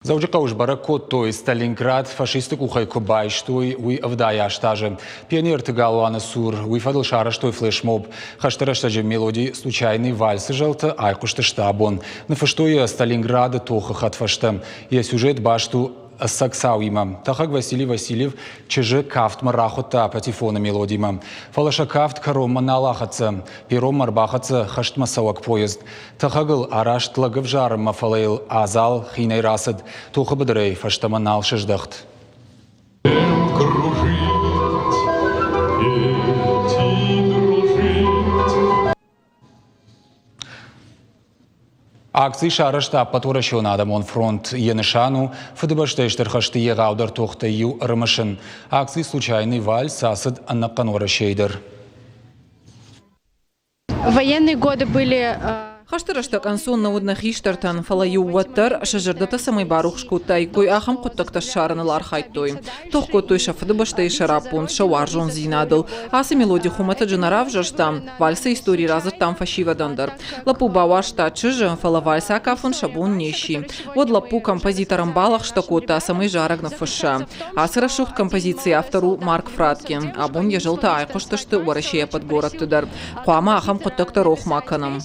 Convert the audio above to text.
Завжди уж баракоттой Сталинград фашистик ухай кубайштуй уй авдаяштаже. Пионер тыгалуана сур уй фадл шараштой флешмоб. Хаштараштаже мелодии случайный вальс желта айкушта штабон. На фаштой Сталинграда тоха хатфаштам. Я сюжет башту Саксауимам. Тахак Василий Васильев чеже кафт марахота патефона мелодимам. Фалаша кафт каром маналахаца. Пером марбахаца хаштмасауак поезд. Тахагл арашт лагавжарм мафалейл азал хиней расад. Тоха бадрей фаштаманал шеждахт. Акции шарашта патурашон адамон фронт енешану фадыбаштештер хашты егаудар тохта ю рымышын. Акции случайный вальс сасад аннаканора шейдер. Военные годы были... Хаштырашта консон науднах иштартан фалаю ваттар шажардата самый барух шкутай кой ахам коттакта шарнал хайтой. Тох котой шафды баштай шарапун шаваржон зинадыл. Асы мелодия хумата джанарав жаштам. Вальса истории раза там фашива дандар. Лапу бавашта чыжа фала вальса кафун шабун нещи. Вот лапу композиторам балах штакота самый жараг на фаша. Асы рашух композиции автору Марк Фратке. Абун ежелта айкошташты уарашея под город тыдар. Хуама ахам коттакта рохмаканам.